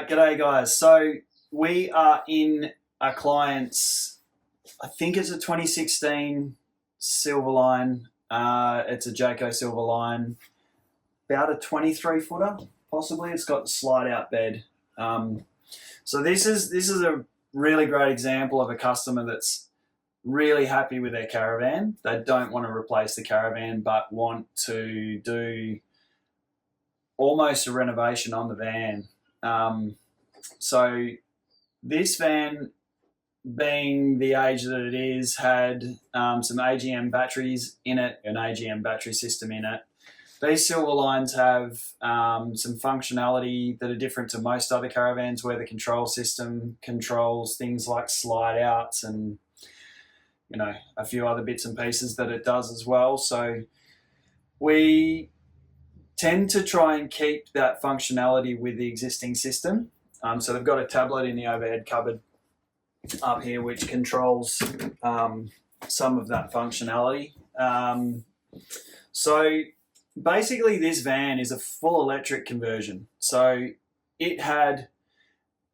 G'day guys. So we are in a client's, I think it's a 2016 Silverline. It's a Jayco Silverline, about a 23 footer, possibly. It's got the slide out bed. So this is a really great example of a customer that's really happy with their Caravan. They don't want to replace the Caravan, but want to do almost a renovation on the van. So this van, being the age that it is, had some AGM batteries in it, an AGM battery system in it. These Silverlines have some functionality that are different to most other Caravans, where the control system controls things like slide outs and a few other bits and pieces that it does as well. So we tend to try and keep that functionality with the existing system. So they've got a tablet in the overhead cupboard up here which controls some of that functionality. So basically this van is a full electric conversion. So it had,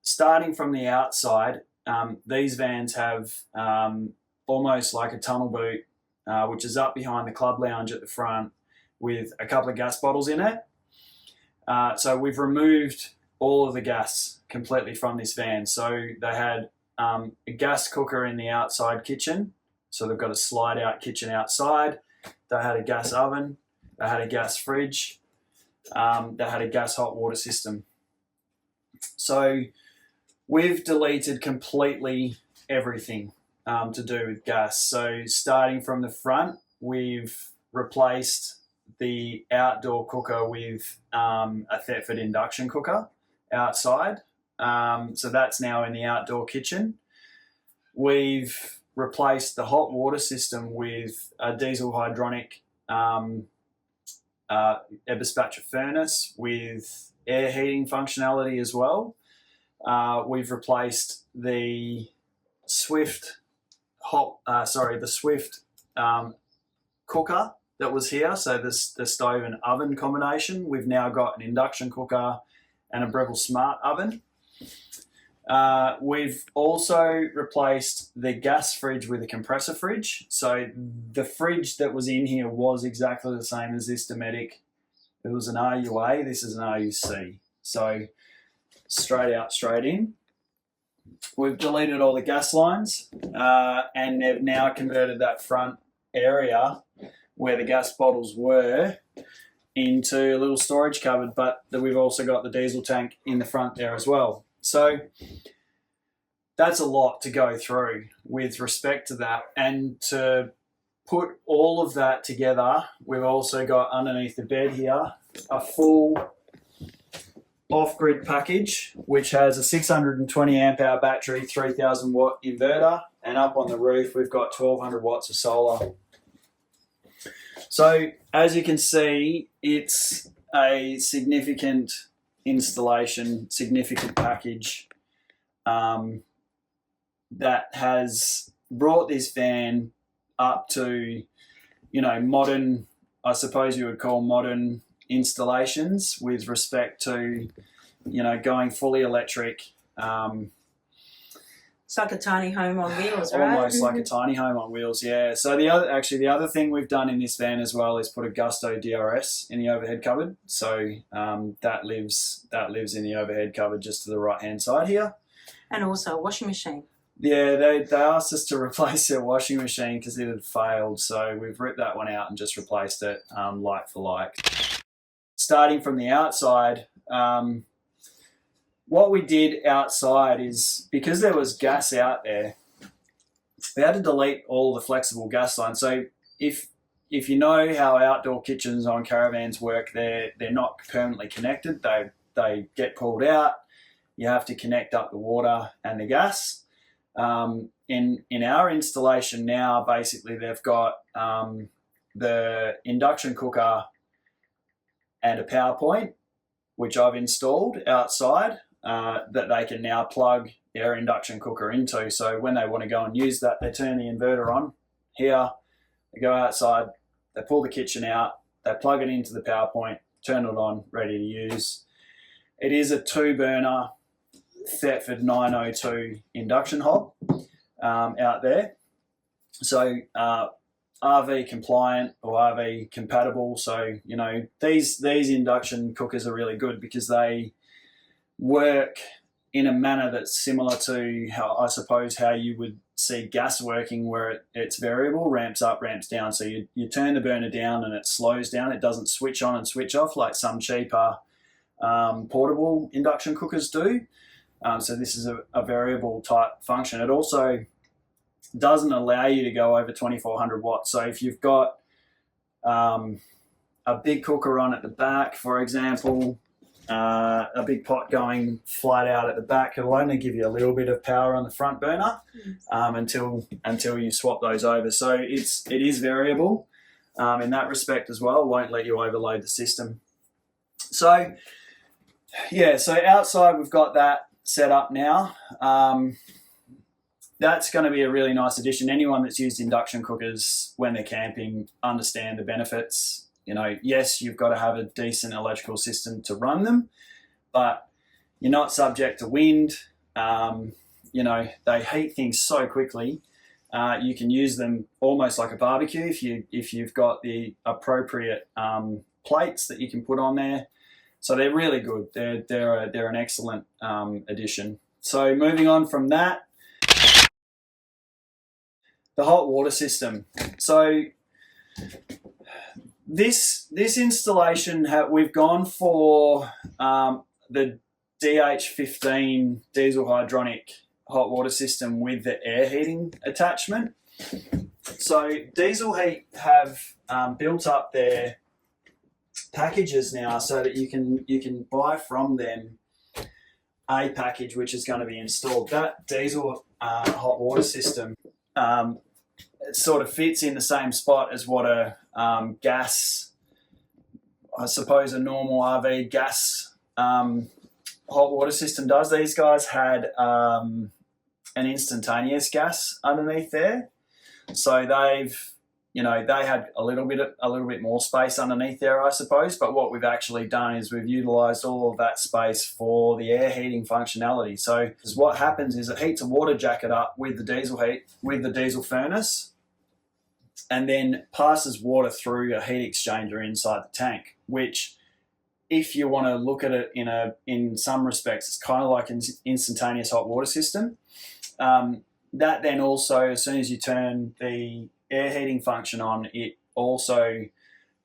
starting from the outside, these vans have almost like a tunnel boot, which is up behind the club lounge at the front, with a couple of gas bottles in it. So we've removed all of the gas completely from this van. So they had a gas cooker in the outside kitchen. So they've got a slide out kitchen outside. They had a gas oven. They had a gas fridge. They had a gas hot water system. So we've deleted completely everything to do with gas. So starting from the front, we've replaced the outdoor cooker with a Thetford induction cooker outside. So that's now in the outdoor kitchen. We've replaced the hot water system with a diesel hydronic Eberspatcher furnace with air heating functionality as well. We've replaced the Swift cooker that was here, so the stove and oven combination. We've now got an induction cooker and a Breville smart oven. We've also replaced the gas fridge with a compressor fridge. So the fridge that was in here was exactly the same as this Dometic. It was an RUA, this is an RUC. So straight out, straight in. We've deleted all the gas lines and they've now converted that front area where the gas bottles were into a little storage cupboard, but we've also got the diesel tank in the front there as well. So that's a lot to go through with respect to that. And to put all of that together, we've also got underneath the bed here a full off-grid package, which has a 620 amp hour battery, 3000 watt inverter, and up on the roof we've got 1200 watts of solar. So as you can see, it's a significant installation, significant package that has brought this van up to, modern, I suppose you would call modern installations with respect to, going fully electric. It's like a tiny home on wheels, right? Almost like a tiny home on wheels, yeah. So the other thing we've done in this van as well is put a Gusto DRS in the overhead cupboard. So that lives in the overhead cupboard just to the right hand side here. And also a washing machine. Yeah, they asked us to replace their washing machine because it had failed. So we've ripped that one out and just replaced it like for like. Starting from the outside, what we did outside is, because there was gas out there, we had to delete all the flexible gas lines. So if you know how outdoor kitchens on Caravans work, they're not permanently connected. They get pulled out. You have to connect up the water and the gas. In our installation now, basically they've got the induction cooker and a power point, which I've installed outside, that they can now plug their induction cooker into. So when they want to go and use that, they turn the inverter on here, they go outside, they pull the kitchen out, they plug it into the power point, turn it on, ready to use. It is a 2-burner Thetford 902 induction hob out there. So RV compliant or RV compatible. So, you know, these induction cookers are really good because they work in a manner that's similar to how, I suppose, how you would see gas working, where it's variable, ramps up, ramps down. So you turn the burner down and it slows down. It doesn't switch on and switch off like some cheaper portable induction cookers do. So this is a variable type function. It also doesn't allow you to go over 2400 watts. So if you've got a big cooker on at the back, for example, a big pot going flat out at the back, it'll only give you a little bit of power on the front burner until you swap those over. So it is variable in that respect as well. It won't let you overload the system. So yeah, so outside we've got that set up now. That's going to be a really nice addition. Anyone that's used induction cookers when they're camping understand the benefits. You know, yes, you've got to have a decent electrical system to run them, but you're not subject to wind. You know, they heat things so quickly. You can use them almost like a barbecue if you've got the appropriate plates that you can put on there. So they're really good. They're an excellent addition. So moving on from that, the hot water system. So this installation, we've gone for the DH15 diesel hydronic hot water system with the air heating attachment. So Diesel Heat have built up their packages now so that you can buy from them a package which is going to be installed. That diesel hot water system, it sort of fits in the same spot as what a gas, I suppose a normal RV gas hot water system does. These guys had an instantaneous gas underneath there, so they had a little bit more space underneath there, I suppose. But what we've actually done is we've utilised all of that space for the air heating functionality. So what happens is it heats a water jacket up with the diesel heat, with the diesel furnace, and then passes water through a heat exchanger inside the tank, which, if you want to look at it in some respects, it's kind of like an instantaneous hot water system. That then also, as soon as you turn the air heating function on, it also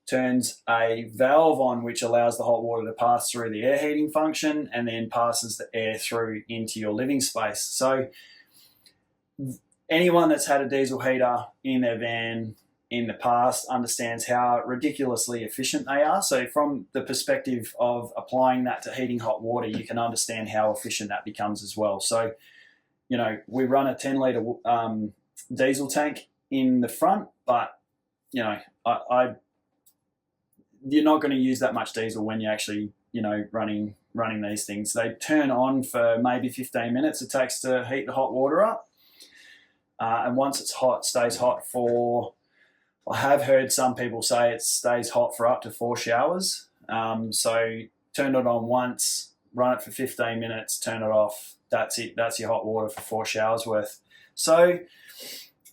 turns a valve on which allows the hot water to pass through the air heating function and then passes the air through into your living space. So anyone that's had a diesel heater in their van in the past understands how ridiculously efficient they are. So from the perspective of applying that to heating hot water, you can understand how efficient that becomes as well. So, you know, we run a 10 litre diesel tank in the front, but, you know, you're not going to use that much diesel when you're actually, you know, running these things. They turn on for maybe 15 minutes it takes to heat the hot water up. And once it's hot, stays hot for, I have heard some people say it stays hot for up to 4 showers. So turn it on once, run it for 15 minutes, turn it off. That's it. That's your hot water for 4 showers worth. So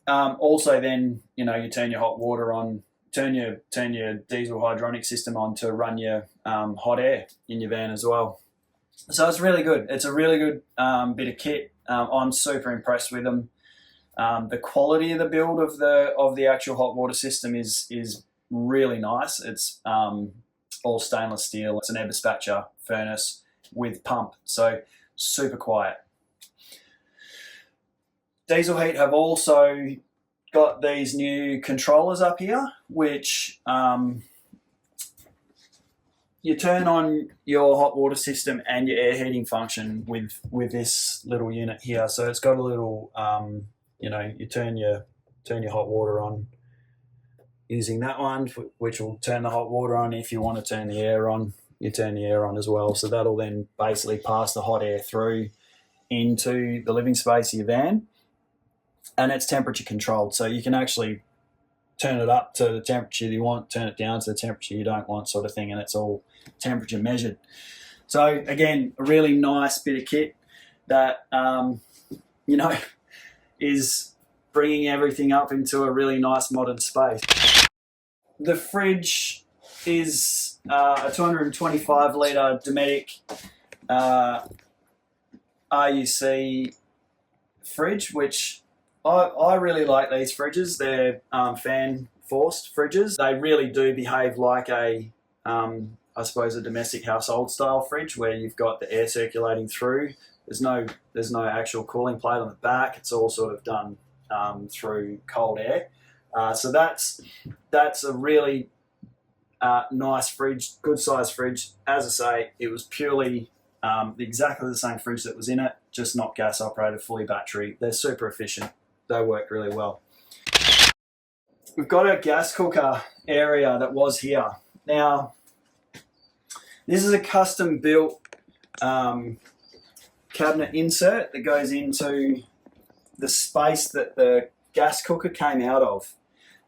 also then, you know, you turn your hot water on, turn your diesel hydronic system on to run your hot air in your van as well. So it's really good. It's a really good bit of kit. I'm super impressed with them. The quality of the build of the actual hot water system is really nice. It's all stainless steel. It's an Eberspatcher furnace with pump, so super quiet. Diesel Heat have also got these new controllers up here, which you turn on your hot water system and your air heating function with this little unit here. So it's got a little, you know, you turn your hot water on using that one, which will turn the hot water on. If you want to turn the air on, you turn the air on as well. So that'll then basically pass the hot air through into the living space of your van. And it's temperature controlled, so you can actually turn it up to the temperature you want, turn it down to the temperature you don't want, sort of thing, and it's all temperature measured. So again, a really nice bit of kit. that you know, is bringing everything up into a really nice modern space. The fridge is a 225 litre Dometic RUC fridge, which I really like these fridges. They're fan forced fridges. They really do behave like a I suppose a domestic household style fridge where you've got the air circulating through. There's no actual cooling plate on the back. It's all sort of done through cold air. So that's a really nice fridge, good sized fridge. As I say, it was purely exactly the same fridge that was in it, just not gas operated, fully battery. They're super efficient. They work really well. We've got a gas cooker area that was here. Now, this is a custom built cabinet insert that goes into the space that the gas cooker came out of.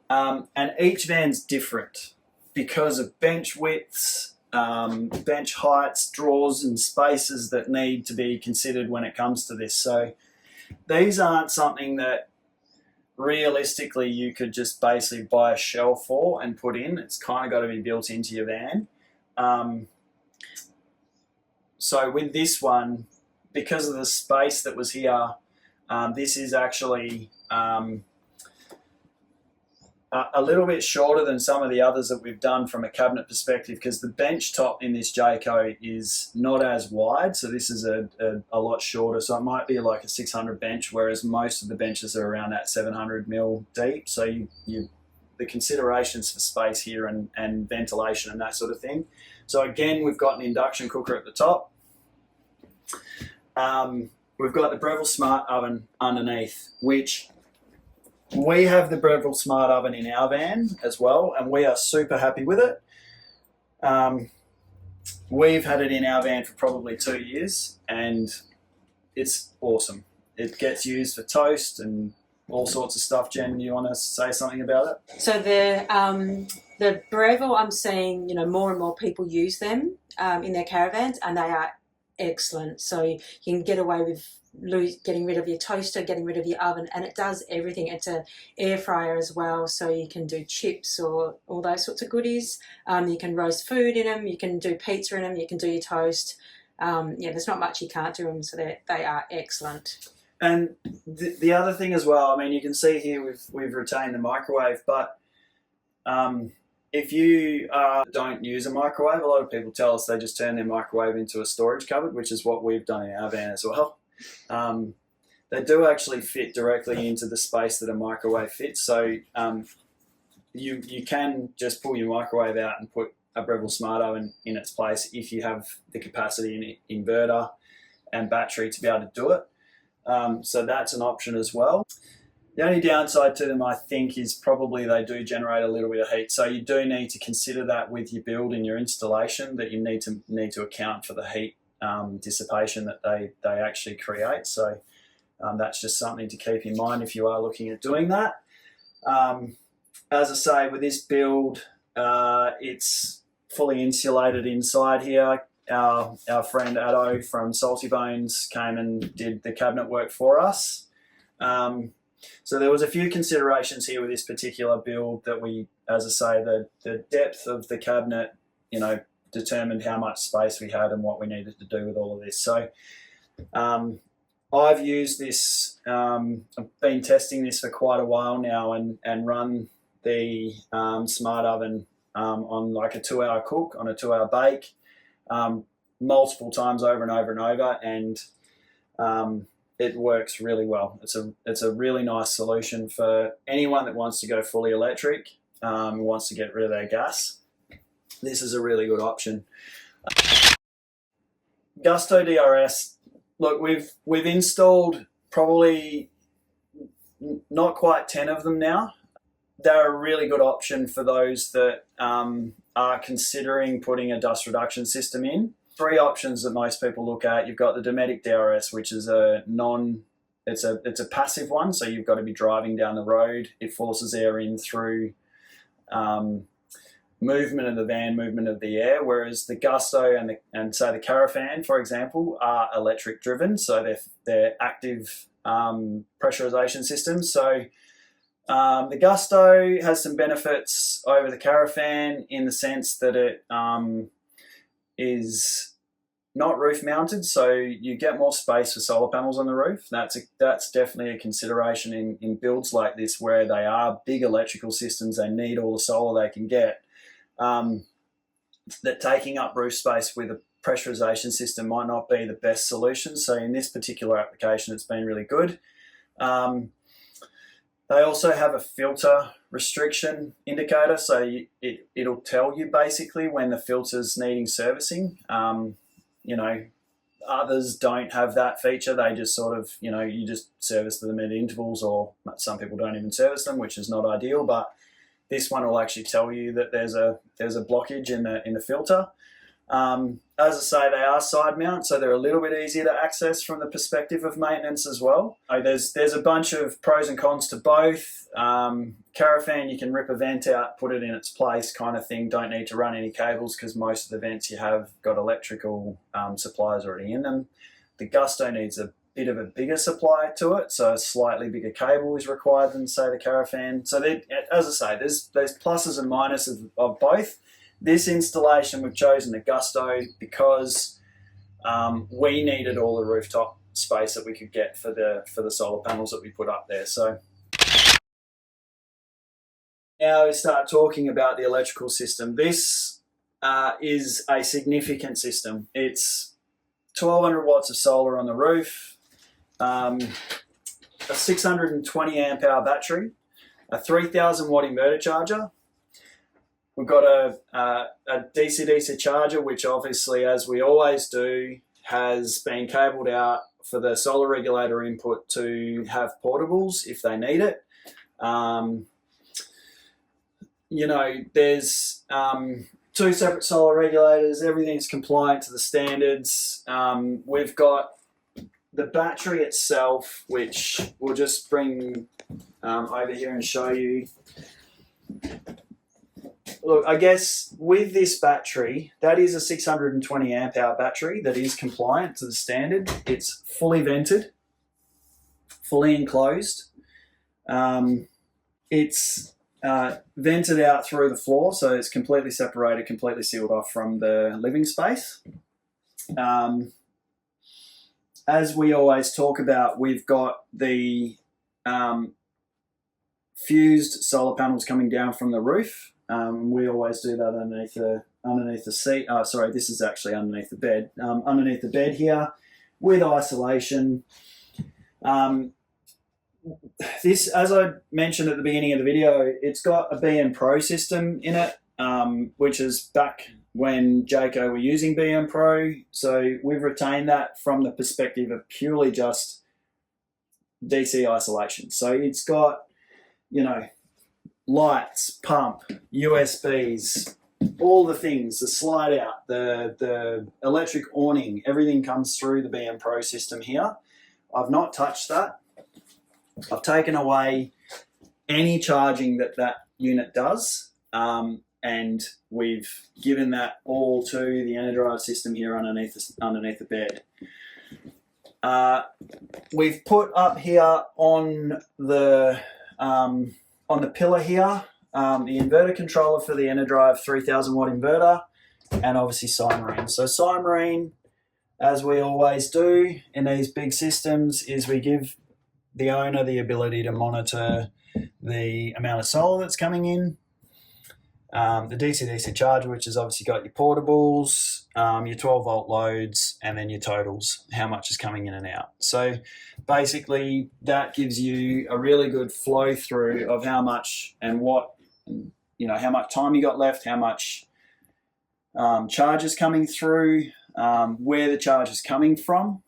And each van's different because of bench widths, bench heights, drawers and spaces that need to be considered when it comes to this. So these aren't something that realistically you could just basically buy a shell for and put in. It's kind of got to be built into your van. So with this one, because of the space that was here, this is actually a little bit shorter than some of the others that we've done from a cabinet perspective, because the bench top in this Jayco is not as wide, so this is a lot shorter. So it might be like a 600 bench, whereas most of the benches are around that 700 mil deep. So the considerations for space here and ventilation and that sort of thing. So again, we've got an induction cooker at the top. We've got the Breville Smart Oven underneath, which we have the Breville Smart Oven in our van as well, and we are super happy with it. We've had it in our van for probably 2 years, and it's awesome. It gets used for toast and all sorts of stuff. Jen, do you want to say something about it? So the Breville, I'm seeing, you know, more and more people use them in their caravans, and they are excellent. So you can get away with getting rid of your toaster, getting rid of your oven, and it does everything. It's an air fryer as well, so you can do chips or all those sorts of goodies. You can roast food in them, you can do pizza in them, you can do your toast. Yeah, there's not much you can't do them, so they are excellent. And the other thing as well, I mean, you can see here we've retained the microwave, but if you don't use a microwave, a lot of people tell us they just turn their microwave into a storage cupboard, which is what we've done in our van as well. They do actually fit directly into the space that a microwave fits, so you can just pull your microwave out and put a Breville Smart Oven in its place if you have the capacity in inverter and battery to be able to do it. So that's an option as well. The only downside to them, I think, is probably they do generate a little bit of heat. So you do need to consider that with your build and your installation, that you need to account for the heat dissipation that they actually create. So that's just something to keep in mind if you are looking at doing that. As I say, with this build, it's fully insulated inside here. Our friend Addo from Salty Bones came and did the cabinet work for us. So there was a few considerations here with this particular build that we, as I say, the depth of the cabinet, you know, determined how much space we had and what we needed to do with all of this. So I've used this, I've been testing this for quite a while now and run the Smart Oven on like a 2-hour cook, on a 2-hour bake, multiple times over and over and over, and it works really well. It's a really nice solution for anyone that wants to go fully electric, wants to get rid of their gas. This is a really good option. Gusto DRS. Look, we've installed probably not quite 10 of them now. They're a really good option for those that are considering putting a dust reduction system in. 3 options that most people look at. You've got the Dometic DRS, which is it's a passive one, so you've got to be driving down the road. It forces air in through movement of the van, movement of the air, whereas the Gusto and say the Caravan, for example, are electric driven, so they're active pressurization systems. So the Gusto has some benefits over the Caravan in the sense that it is not roof mounted, so you get more space for solar panels on the roof. That's definitely a consideration in builds like this, where they are big electrical systems. They need all the solar they can get. That taking up roof space with a pressurization system might not be the best solution. So in this particular application, it's been really good. They also have a filter restriction indicator, so it'll tell you basically when the filter's needing servicing. You know, others don't have that feature. They just sort of, you know, you just service them at intervals, or some people don't even service them, which is not ideal. But this one will actually tell you that there's a blockage in the filter. As I say, they are side mount, so they're a little bit easier to access from the perspective of maintenance as well. There's a bunch of pros and cons to both. Caravan, you can rip a vent out, put it in its place kind of thing. Don't need to run any cables because most of the vents you have got electrical supplies already in them. The Gusto needs a bit of a bigger supply to it, so a slightly bigger cable is required than, say, the Caravan. So as I say, there's pluses and minuses of both. This installation, we've chosen the Gusto because we needed all the rooftop space that we could get for the solar panels that we put up there. So now we start talking about the electrical system. This is a significant system. It's 1200 watts of solar on the roof, a 620 amp hour battery, a 3000 watt inverter charger. We've got a DC-DC charger, which obviously, as we always do, has been cabled out for the solar regulator input to have portables if they need it. You know, there's 2 separate solar regulators. Everything's compliant to the standards. We've got the battery itself, which we'll just bring over here and show you. Look, I guess with this battery, that is a 620 amp hour battery that is compliant to the standard. It's fully vented, fully enclosed. It's vented out through the floor, so it's completely separated, completely sealed off from the living space. As we always talk about, we've got the fused solar panels coming down from the roof. We always do that underneath the seat. Sorry, this is actually underneath the bed. Underneath the bed here with isolation. This, as I mentioned at the beginning of the video, it's got a BM Pro system in it, which is back when Jayco were using BM Pro. So we've retained that from the perspective of purely just DC isolation. So it's got, you know, lights, pump, USBs, all the things, the slide out, the electric awning, everything comes through the BM Pro system here. I've not touched that. I've taken away any charging that unit does, and we've given that all to the EnerDrive system here underneath the bed. We've put up here on the pillar here, the inverter controller for the EnerDrive 3000 watt inverter, and obviously Simarine. So Simarine, as we always do in these big systems, is we give the owner the ability to monitor the amount of solar that's coming in. The DC-DC charger, which has obviously got your portables, your 12 volt loads, and then your totals, how much is coming in and out. So basically that gives you a really good flow through of how much and what, you know, how much time you got left, how much charge is coming through, where the charge is coming from.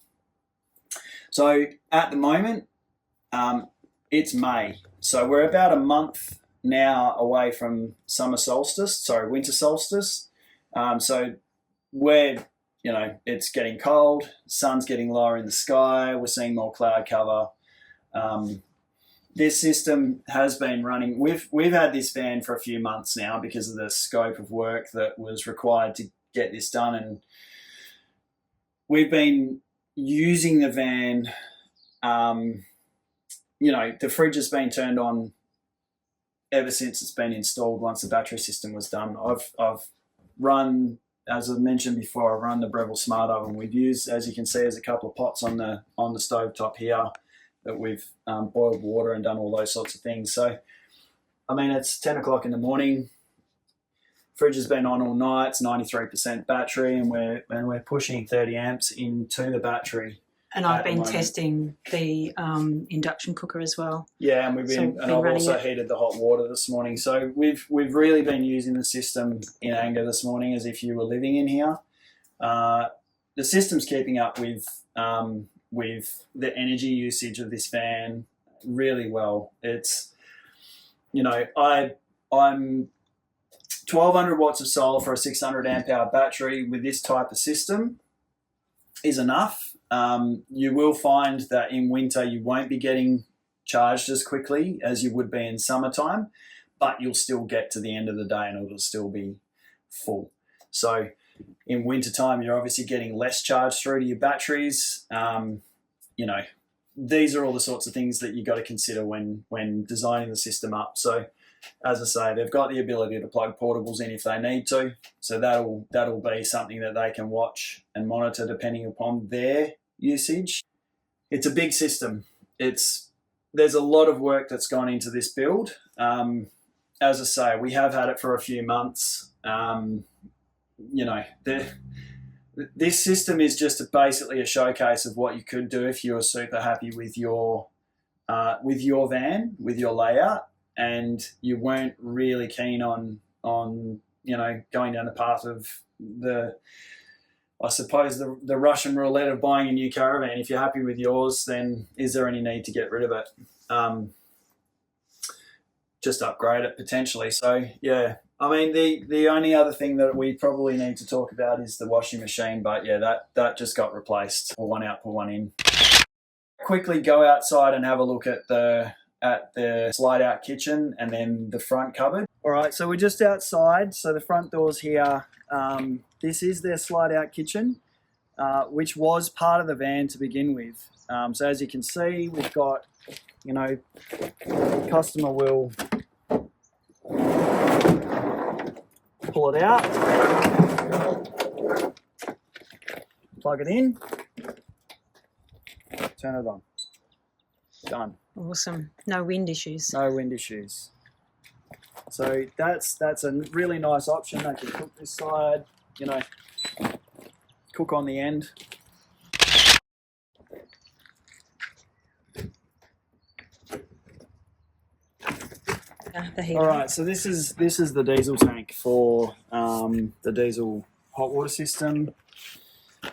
So at the moment, it's May. So we're about a month now away from winter solstice. So we're, you know, it's getting cold, sun's getting lower in the sky, we're seeing more cloud cover. this system has been running. We've had this van for a few months now because of the scope of work that was required to get this done, and we've been using the van. The fridge has been turned on ever since it's been installed. Once the battery system was done, I've run, as I mentioned before, I run the Breville smart oven. We've used, as you can see, there's a couple of pots on the stove top here that we've boiled water and done all those sorts of things. So, I mean, it's 10 o'clock in the morning. Fridge has been on all night. It's 93% battery, and we're pushing 30 amps into the battery. And I've been testing the induction cooker as well. Yeah, and I've also heated the hot water this morning. So we've really been using the system in anger this morning, as if you were living in here. The system's keeping up with the energy usage of this van really well. It's, I'm 1200 watts of solar for a 600 amp hour battery with this type of system is enough. You will find that in winter you won't be getting charged as quickly as you would be in summertime, but you'll still get to the end of the day and it'll still be full. So in wintertime, you're obviously getting less charge through to your batteries. These are all the sorts of things that you've got to consider when designing the system up. So as I say, they've got the ability to plug portables in if they need to. So that'll be something that they can watch and monitor depending upon their usage. It's a big system. There's a lot of work that's gone into this build. As I say, we have had it for a few months. This system is just basically a showcase of what you could do if you were super happy with your van, with your layout, and you weren't really keen on going down the path of the Russian roulette of buying a new Caravan. If you're happy with yours, then is there any need to get rid of it? Just upgrade it potentially. So yeah, I mean, the only other thing that we probably need to talk about is the washing machine, but yeah, that just got replaced. Pull one out, pull one in. Quickly go outside and have a look at the slide out kitchen and then the front cupboard. All right, so we're just outside. So the front door's here. This is their slide out kitchen, which was part of the van to begin with. So as you can see, we've got, the customer will pull it out, plug it in, turn it on. Done. Awesome. No wind issues. No wind issues. So that's a really nice option. They can cook this side, cook on the end. All right, so this is the diesel tank for the diesel hot water system.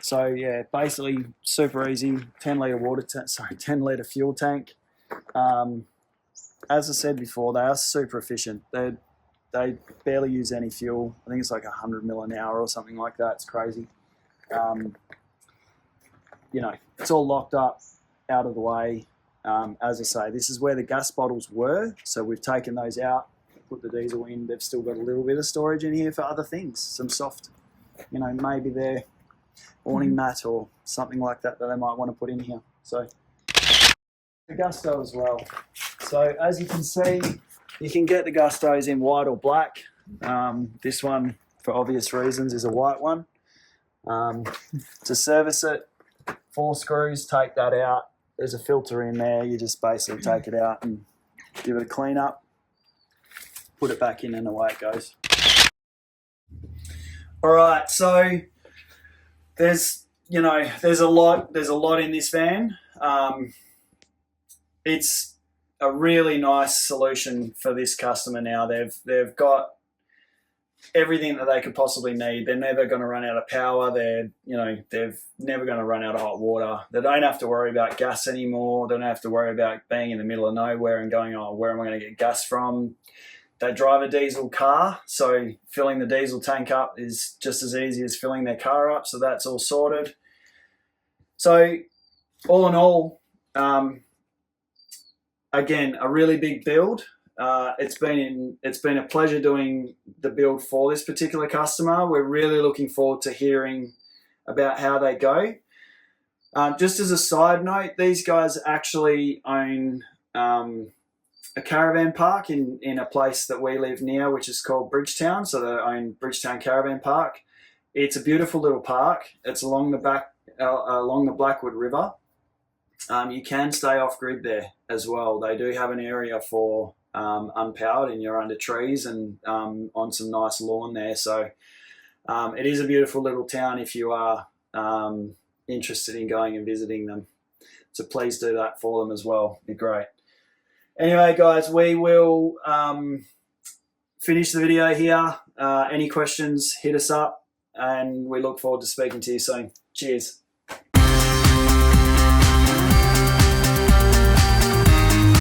So yeah, basically super easy. 10 litre fuel tank. As I said before, they are super efficient. They barely use any fuel. I think it's like 100 mil an hour or something like that. It's crazy. It's all locked up, out of the way. As I say, this is where the gas bottles were. So we've taken those out, put the diesel in. They've still got a little bit of storage in here for other things. Some soft, maybe their awning mat or something like that they might want to put in here. So the Gusto as well. So as you can see, you can get the Gustos in white or black. This one, for obvious reasons, is a white one. To service it, 4 screws, take that out. There's a filter in there. You just basically take it out and give it a clean up, put it back in, and away it goes. All right, so there's a lot in this van. It's a really nice solution for this customer now. They've got everything that they could possibly need. They're never going to run out of power. They're never going to run out of hot water. They don't have to worry about gas anymore. They don't have to worry about being in the middle of nowhere and going, oh, where am I going to get gas from? They drive a diesel car, so filling the diesel tank up is just as easy as filling their car up, so that's all sorted. So all in all, again, a really big build. It's been a pleasure doing the build for this particular customer. We're really looking forward to hearing about how they go. Just as a side note, these guys actually own a caravan park in a place that we live near, which is called Bridgetown. So they own Bridgetown Caravan Park. It's a beautiful little park. It's along the Blackwood River. You can stay off grid there as well. They do have an area for unpowered, and you're under trees and on some nice lawn there. So it is a beautiful little town if you are interested in going and visiting them. So please do that for them as well. It'd be great. Anyway, guys, we will finish the video here. Any questions, hit us up, and we look forward to speaking to you soon. Cheers.